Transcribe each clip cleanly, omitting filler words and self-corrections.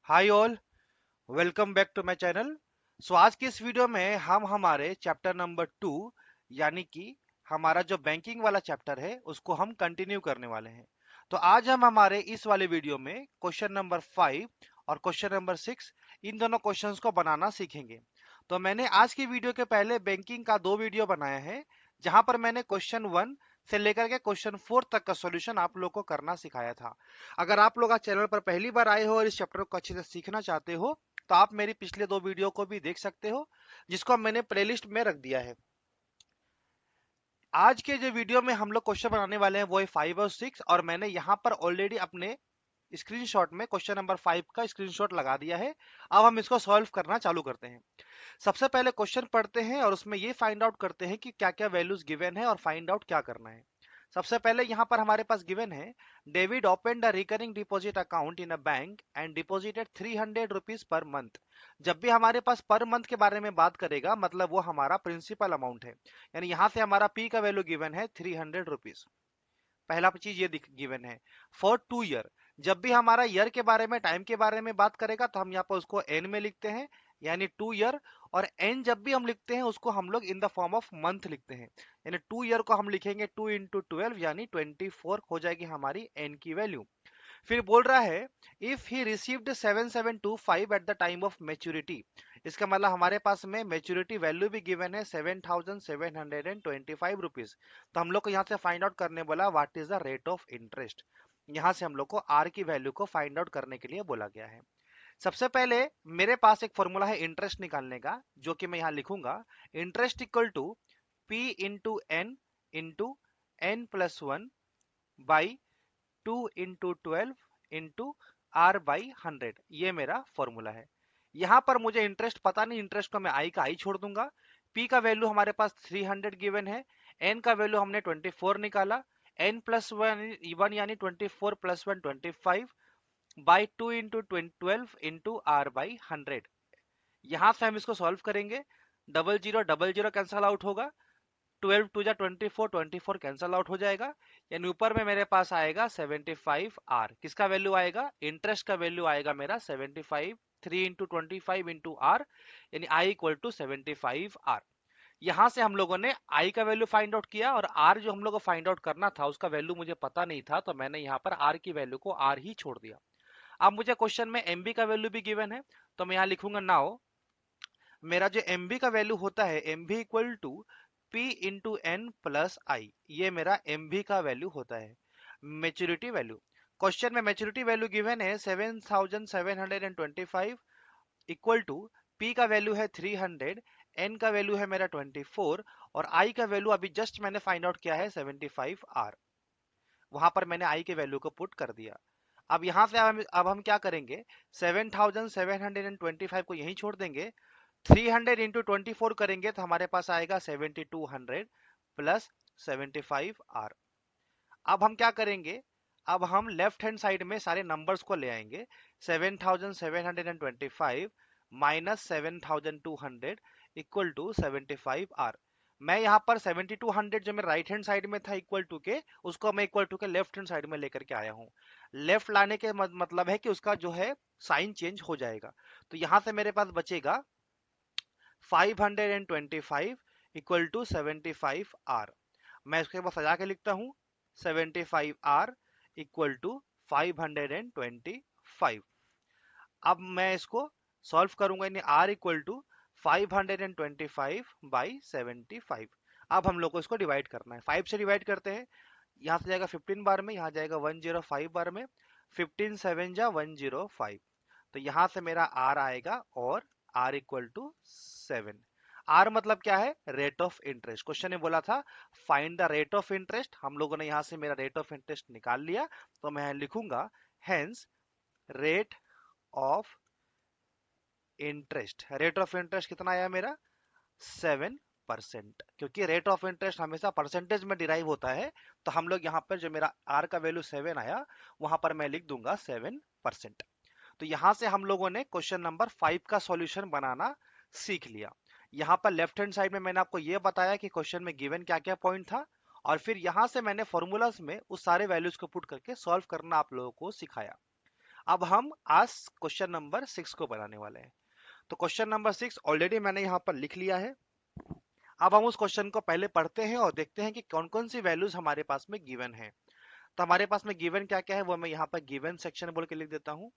Hi all, welcome back to my channel. So आज की इस वीडियो में हम हमारे चैप्टर नंबर 2 यानी कि हमारा जो बैंकिंग वाला चैप्टर है उसको हम कंटिन्यू करने वाले हैं। तो आज हम हमारे इस वाले वीडियो में क्वेश्चन नंबर 5 और क्वेश्चन नंबर 6 इन दोनों क्वेश्चंस को बनाना सीखेंगे। तो मैंने आज की वीडियो के पहले बैंकिंग का 2 वीडियो बनाया है जहां पर मैंने क्वेश्चन 1 से लेकर के क्वेश्चन 4 तक का सॉल्यूशन आप लोग को करना सिखाया था। अगर आप लोग आज चैनल पर पहली बार आए हो और इस चैप्टर को अच्छे से सीखना चाहते हो तो आप मेरी पिछले 2 वीडियो को भी देख सकते हो जिसको मैंने प्लेलिस्ट में रख दिया है। आज के जो वीडियो में हम लोग क्वेश्चन बनाने वाले हैं वो है 5 और 6 और मैंने यहाँ पर ऑलरेडी अपने स्क्रीनशॉट में क्वेश्चन नंबर 5 का स्क्रीनशॉट लगा दिया है। अब हम इसको सॉल्व करना चालू करते हैं। सबसे पहले क्वेश्चन पढ़ते हैं और उसमें ये फाइंड आउट करते हैं कि क्या क्या वैल्यूज गिवन है और फाइंड आउट क्या करना है। सबसे पहले यहाँ पर हमारे पास गिवन है David opened a recurring deposit account in a bank and deposited 300 rupees per month. जब भी हमारे पास पर मंथ के बारे में बात करेगा मतलब वो हमारा प्रिंसिपल अमाउंट है, यानी यहाँ से हमारा पी का वैल्यू गिवन है 300 रुपीज। पहला चीज ये गिवन है। फॉर 2 ईयर, जब भी हमारा ईयर के बारे में टाइम के बारे में बात करेगा तो हम यहाँ पर उसको एन में लिखते हैं यानी 2 ईयर। और एन जब भी हम लिखते हैं उसको हम लोग in the form of month लिखते हैं, यानी 2 ईयर को हम लिखेंगे 2 × 12 यानी 24 हो जाएगी हमारी एन की वैल्यू। फिर बोल रहा है if he received 7725 at the time of maturity. इसका मतलब हमारे पास में मेच्योरिटी वैल्यू भी गिवन है 7725 रुपीज। तो हम लोग को यहाँ से फाइंड आउट करने बोला what is the rate of interest. यहाँ से हम लोग को आर की वैल्यू को फाइंड आउट करने के लिए बोला गया है। सबसे पहले मेरे पास एक फॉर्मूला है इंटरेस्ट निकालने का जो कि मैं यहाँ लिखूंगा। Interest equal to P into N plus one by 2 × 12 into R by 100, ये मेरा फॉर्मूला है। यहां पर मुझे इंटरेस्ट पता नहीं, इंटरेस्ट को मैं आई का आई छोड़ दूंगा। पी का वैल्यू हमारे पास 300 गिवन है, एन का वैल्यू हमने 24 निकाला, एन प्लस वन यानी 24 plus one 25 by 2 × 12 into R by 100। यहां से हम इसको सॉल्व करेंगे। Double zero double zero cancel out होगा, 12 टू जा 24, 24 कैंसल आउट हो जाएगा, यानी ऊपर में मेरे पास आएगा 75 आर। किसका वैल्यू आएगा? इंटरेस्ट का वैल्यू आएगा मेरा 75। 3 × 25 इंटू आर यानी आई इक्वल टू 75 आर। यहां से हम लोगों ने आई का वैल्यू फाइंड आउट किया और आर जो हम लोग को फाइंड आउट करना था उसका वैल्यू मुझे पता नहीं था, तो मैंने यहाँ पर आर की वैल्यू को आर ही छोड़ दिया। अब मुझे क्वेश्चन में एमबी का वैल्यू भी गिवन है, तो मैं यहाँ लिखूंगा नाउ मेरा जो एमबी का वैल्यू होता है MB equal to P into N plus I, ये मेरा एमबी का वैल्यू होता है। मेच्योरिटी वैल्यू, क्वेश्चन में मेच्योरिटी वैल्यू गिवन है 7725 इक्वल टू पी का वैल्यू है 300, एन का वैल्यू है मेरा 24 और आई का वैल्यू अभी जस्ट मैंने फाइंड आउट किया है 75 आर। वहां पर मैंने आई के वैल्यू को पुट कर दिया। अब यहां से अब हम क्या करेंगे, 7725 को यहीं छोड़ देंगे। 300 × 24 करेंगे तो हमारे पास आएगा 7200 प्लस 75 आर। अब हम क्या करेंगे, अब हम लेफ्ट हैंड साइड में सारे नंबर्स को ले आएंगे। 7725 माइनस 7200 इक्वल टू 75 आर। मैं यहाँ पर 7200 जो मेरे राइट हैंड साइड में था इक्वल टू के, उसको मैं इक्वल टू के लेफ्ट हैंड साइड में लेकर के आया हूँ। लेफ्ट लाने के मतलब है कि उसका जो है साइन चेंज हो जाएगा। तो यहां से मेरे पास बचेगा 525 इक्वल टू 75 आर। मैं इसके बाद सजा के लिखता हूं 75 आर इक्वल टू 525। अब मैं इसको सॉल्व करूंगा, यानी आर इक्वल टू 525 बाई 75। अब हम लोग को इसको डिवाइड करना है, 5 से डिवाइड करते हैं। यहाँ से जाएगा 15 बार में, यहाँ जाएगा 105 बार में, 15 7 जा 105। तो यहां से मेरा आर आएगा और आर इक्वल टू 7। आर मतलब क्या है? Rate of interest. क्वेश्चन ने बोला था find the rate of interest, हम लोगों ने यहां से मेरा रेट ऑफ इंटरेस्ट निकाल लिया। तो मैं लिखूंगा hence rate of interest. Rate of interest कितना आया मेरा? 7%। क्योंकि रेट ऑफ इंटरेस्ट हमेशा परसेंटेज में डिराइव होता है, तो हम लोग यहाँ पर जो मेरा आर का वैल्यू 7 आया वहां पर मैं लिख दूंगा 7%। तो यहां से हम लोगों ने क्वेश्चन नंबर 5 का सॉल्यूशन बनाना सीख लिया। यहाँ पर लेफ्ट हैंड साइड में मैंने आपको यह बताया कि क्वेश्चन में गिवन क्या क्या पॉइंट था, और फिर यहां से मैंने फॉर्मूलाज में उस सारे वैल्यूज को पुट करके सॉल्व करना आप लोगों को सिखाया। अब हम आज क्वेश्चन नंबर 6 को बनाने वाले हैं। तो क्वेश्चन नंबर 6 ऑलरेडी मैंने यहाँ पर लिख लिया है। अब हम उस क्वेश्चन को पहले पढ़ते हैं और देखते हैं कि कौन कौन सी वैल्यूज हमारे पास में गिवन है। तो हमारे पास में गिवन क्या क्या है वो मैं यहाँ पर गिवन सेक्शन बोल के लिख देता हूँ।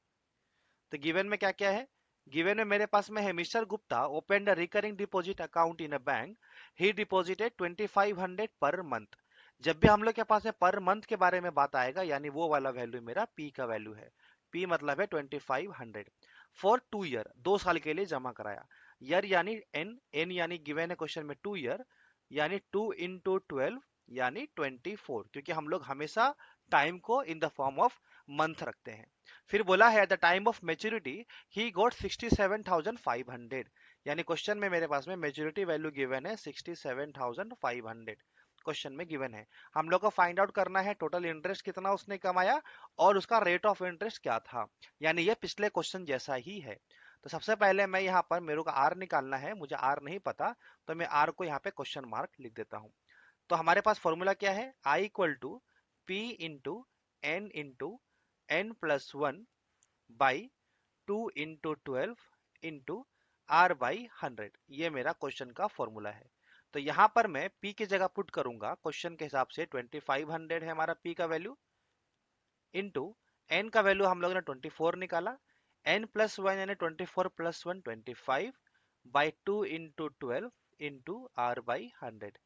तो गिवन में क्या क्या है, गिवन में मेरे पास में है mister Gupta open the recurring deposit account in a bank, he deposited 2500 per month. जब भी हम लोग के पास में पर मंथ के बारे में बात आएगा यानी वो वाला वैल्यू मेरा पी का वैल्यू है। पी मतलब है 2500 फॉर 2 ईयर, 2 साल के लिए जमा कराया। ईयर यानी एन, एन यानी गिवन है क्वेश्चन में 2 ईयर, यानी 2 into 12 यानी 24, क्योंकि हम लोग हमेशा टाइम को in the form of month रखते हैं। फिर बोला है at the time of maturity he got 67,500, यानी क्वेश्चन में मेरे पास में मेच्योरिटी वैल्यू गिवन है 67,500। क्वेश्चन में गिवन है, हम लोग को फाइंड आउट करना है टोटल इंटरेस्ट कितना उसने कमाया और उसका रेट ऑफ इंटरेस्ट क्या था, यानी ये पिछले क्वेश्चन जैसा ही है। तो सबसे पहले मैं यहाँ पर मेरे को आर निकालना है, मुझे आर नहीं पता तो मैं आर को यहाँ पे क्वेश्चन मार्क लिख देता हूँ। तो हमारे पास फॉर्मूला क्या है, I equal to P into N plus one by 2 into 12 into R by 100। ये मेरा क्वेश्चन का फॉर्मूला है। तो यहाँ पर मैं p की जगह पुट करूंगा क्वेश्चन के हिसाब से 2500 है हमारा p का वैल्यू, इंटू n का वैल्यू हम लोग ने 24 निकाला, n प्लस वन यानी 24 plus one 25 by 2 into 12 into R by 100।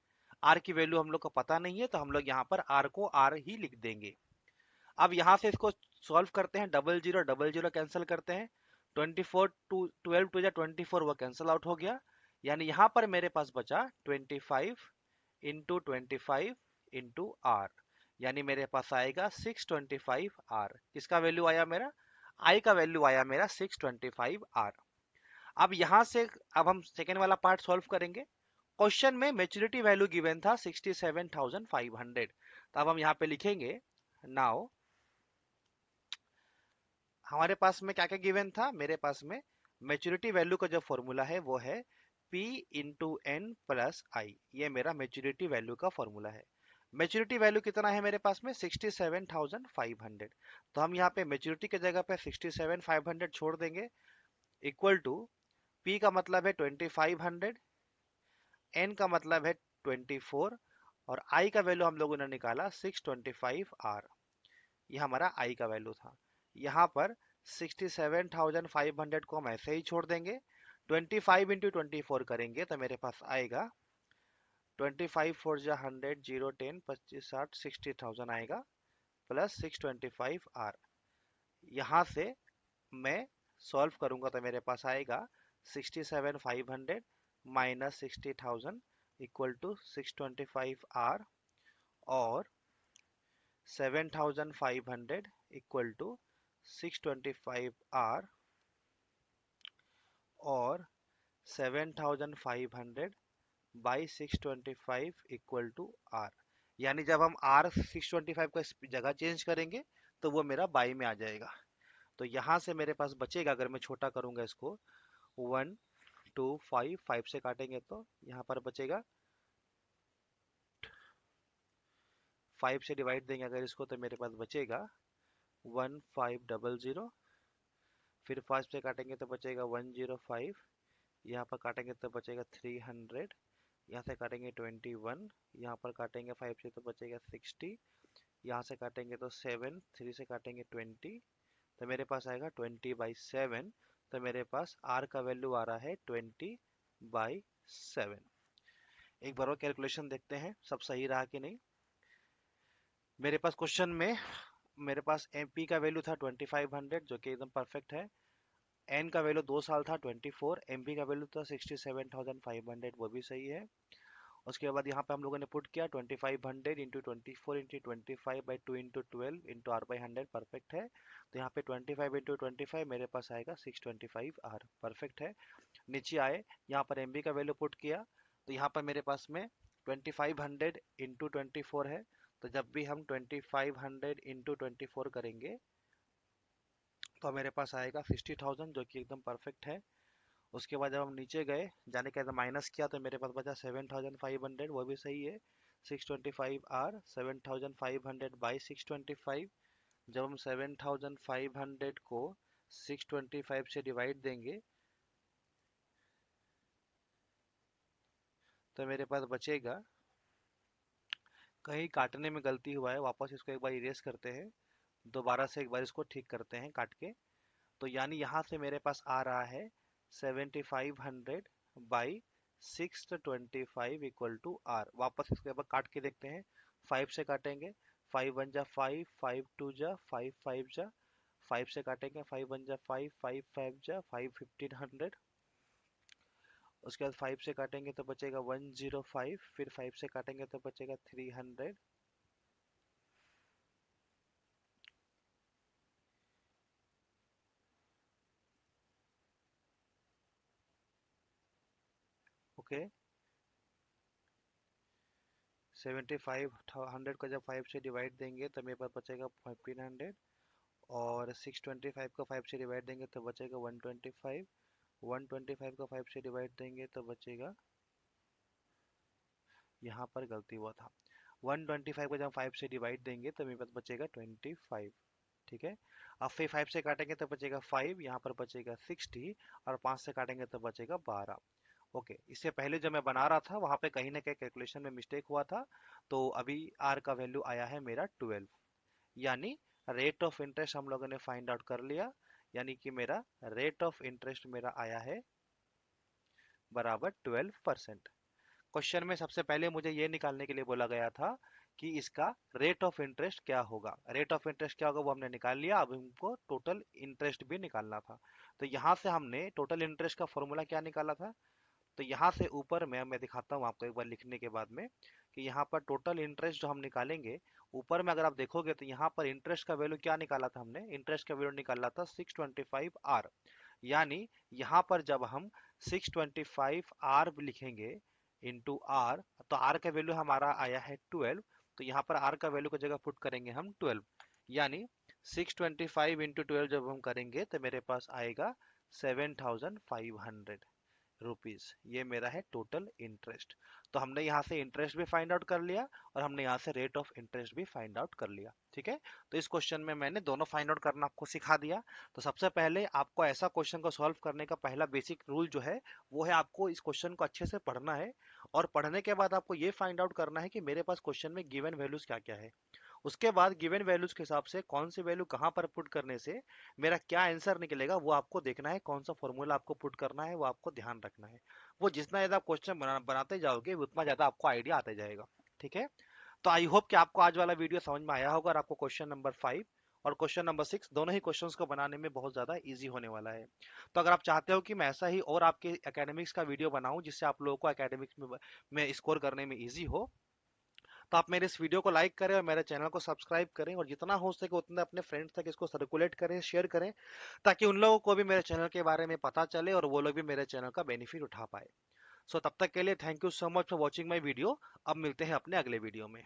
आर की वैल्यू हम लोग को पता नहीं है तो हम लोग यहाँ पर आर को आर ही लिख देंगे। अब यहाँ से इसको सॉल्व करते हैं, डबल जीरो कैंसिल करते हैं, 24 टू 12 टू जा 24 वो कैंसिल आउट हो गया, यानी यहाँ पर मेरे पास बचा 25 इंटू आर, यानी मेरे पास आएगा 625 आर। किसका वैल्यू आया मेरा, आई का वैल्यू आया मेरा 625 आर। अब यहाँ से अब हम सेकेंड वाला पार्ट सॉल्व करेंगे। क्वेश्चन में मेच्योरिटी वैल्यू गिवन था 67,500, तो अब हम यहाँ पे लिखेंगे नाउ हमारे पास में क्या क्या गिवन था, मेरे पास में मेच्योरिटी वैल्यू का जो फॉर्मूला है वो है P into N plus I, ये मेरा मेच्योरिटी वैल्यू का फॉर्मूला है। मेच्योरिटी वैल्यू कितना है मेरे पास में 67,500, तो हम यहाँ पे मेच्योरिटी की जगह पे 67,500 छोड़ देंगे, इक्वल टू P का मतलब है 2500, N का मतलब है 24 और I का वैल्यू हम लोगों ने निकाला 625 R। ये हमारा I का वैल्यू था। यहाँ पर 67,500 को हम ऐसे ही छोड़ देंगे, 25 इंटू 24 करेंगे तो मेरे पास आएगा 25 फोर जा 100, 0 10 25 60 60,000 आएगा प्लस 625 आर। यहाँ से मैं सॉल्व करूंगा तो मेरे पास आएगा 67,500 माइनस 60,000 इक्वल टू 625 आर और 7,500 इक्वल टू 625 आर और 7,500 बाई 625 इक्वल टू आर, यानी जब हम आर 625 का जगह चेंज करेंगे तो वो मेरा बाई में आ जाएगा। तो यहाँ से मेरे पास बचेगा, अगर मैं छोटा करूंगा इसको 1 2 5 5 से काटेंगे तो यहाँ पर बचेगा, 5 से डिवाइड देंगे अगर इसको तो मेरे पास बचेगा 1500, फिर 5 से काटेंगे तो बचेगा 105, यहाँ पर काटेंगे तो बचेगा 300, यहाँ से काटेंगे 21, यहाँ पर काटेंगे 5 से तो बचेगा 60, यहाँ से काटेंगे तो 7, 3 से काटेंगे 20, तो मेरे पास आएगा 20/7। तो मेरे पास R का वैल्यू आ रहा है 20/7। एक बार और कैलकुलेशन देखते हैं सब सही रहा कि नहीं। मेरे पास क्वेश्चन में मेरे पास MP का वैल्यू था 2500 जो कि एकदम परफेक्ट है, N का वैल्यू 2 साल था 24, MP का वैल्यू था 67,500 वो भी सही है। उसके बाद यहाँ पे हम लोगों ने पुट किया 2500 into 24 into 25/2 into 12 into R by 100 perfect है। तो यहाँ पे 25 इंटू 25 मेरे पास आएगा 625 आर परफेक्ट है। नीचे आए, यहाँ पर एमबी का वैल्यू पुट किया तो यहाँ पर मेरे पास में 2500 इंटू 24 है, तो जब भी हम 2500 इंटू 24 करेंगे तो मेरे पास आएगा 60,000 जो कि एकदम परफेक्ट है। उसके बाद जब हम नीचे गए जाने के बाद माइनस किया तो मेरे पास बचा 7,500 वो भी सही है, 625 आर 7,500 बाई 625 जब हम 7500 को 625 से डिवाइड देंगे तो मेरे पास बचेगा, कहीं काटने में गलती हुआ है, वापस इसको एक बार इरेज करते हैं, दोबारा से एक बार इसको ठीक करते हैं काट के। तो यानी यहाँ से मेरे पास आ रहा है 7500 बाई 625 इक्वल टू आर। वापस इसको एक बार काट के देखते हैं, 5 से काटेंगे, 5 वन जा 5, 5 टू जा 5, 5 जा 5 से काटेंगे, 5 वन जा 5, 5 5 जा 5, 1500। उसके बाद 5 से काटेंगे तो बचेगा 105, फिर 5 से काटेंगे तो बचेगा 300। ओके, 7500 को जब 5 से डिवाइड देंगे तो मेरे पास बचेगा 1500, और 625 को 5 से डिवाइड देंगे तो बचेगा 125, 125 को 5 से डिवाइड देंगे तो बचेगा, यहाँ पर गलती हुआ था, 125 को जब 5 से डिवाइड देंगे तो मेरे पास बचेगा 25। ठीक है, अब फिर 5 से काटेंगे तो बचेगा 5, यहाँ पर बचेगा 60, और 5 से काटेंगे तो बचेगा 12। ओके, इससे पहले जब मैं बना रहा था वहां पे कहीं ना कहीं कैलकुलेशन में मिस्टेक हुआ था, तो अभी आर का वैल्यू आया है मेरा 12। यानी रेट ऑफ इंटरेस्ट हम लोगों ने फाइंड आउट कर लिया, यानी कि मेरा रेट ऑफ इंटरेस्ट मेरा आया है बराबर 12%। क्वेश्चन में सबसे पहले मुझे ये निकालने के लिए बोला गया था कि इसका रेट ऑफ इंटरेस्ट क्या होगा। रेट ऑफ इंटरेस्ट क्या होगा वो हमने निकाल लिया, अब हमको टोटल इंटरेस्ट भी निकालना था। तो यहाँ से हमने टोटल इंटरेस्ट का फॉर्मूला क्या निकाला था, तो यहाँ से ऊपर में मैं दिखाता हूँ आपको एक बार लिखने के बाद में, कि यहाँ पर टोटल इंटरेस्ट जो हम निकालेंगे, ऊपर में अगर आप देखोगे तो यहाँ पर इंटरेस्ट का वैल्यू क्या निकाला था हमने, इंटरेस्ट का वैल्यू निकाला था 625 आर। यानी यहाँ पर जब हम 625 आर लिखेंगे इंटू आर, तो आर का वैल्यू हमारा आया है 12, तो यहाँ पर आर का वैल्यू की जगह पुट करेंगे हम 12। यानी 625 इंटू 12 जब हम करेंगे तो मेरे पास आएगा 7500 रुपीज। ये मेरा है टोटल इंटरेस्ट। तो हमने यहाँ से इंटरेस्ट भी फाइंड आउट कर लिया और हमने यहाँ से रेट ऑफ इंटरेस्ट भी फाइंड आउट कर लिया। ठीक है, तो इस क्वेश्चन में मैंने दोनों फाइंड आउट करना आपको सिखा दिया। तो सबसे पहले आपको ऐसा क्वेश्चन को सॉल्व करने का पहला बेसिक रूल जो है वो है, आपको इस क्वेश्चन को अच्छे से पढ़ना है, और पढ़ने के बाद आपको ये फाइंड आउट करना है कि मेरे पास क्वेश्चन में गिवन वैल्यूज क्या क्या है। उसके बाद गिवन वैल्यूज के हिसाब से कौन सी वैल्यू कहाँ पर पुट करने से मेरा क्या आंसर निकलेगा वो आपको देखना है, कौन सा फॉर्मूला आपको पुट करना है वो आपको ध्यान रखना है। वो जितना ज्यादा क्वेश्चन बनाते जाओगे उतना ज्यादा आपको आइडिया आता जाएगा। ठीक है, तो आई होप कि आपको आज वाला वीडियो समझ में आया होगा और आपको क्वेश्चन नंबर 5 और क्वेश्चन नंबर 6 दोनों ही क्वेश्चंस को बनाने में बहुत ज्यादा इजी होने वाला है। तो अगर आप चाहते हो कि मैं ऐसा ही और आपके एकेडमिक्स का वीडियो बनाऊं जिससे आप लोगों को एकेडमिक्स में स्कोर करने में इजी हो, तो आप मेरे इस वीडियो को लाइक करें और मेरे चैनल को सब्सक्राइब करें, और जितना हो सके उतना अपने फ्रेंड्स तक इसको सर्कुलेट करें, शेयर करें, ताकि उन लोगों को भी मेरे चैनल के बारे में पता चले और वो लोग भी मेरे चैनल का बेनिफिट उठा पाए। सो तब तक के लिए thank you so much for watching my video. अब मिलते हैं अपने अगले वीडियो में।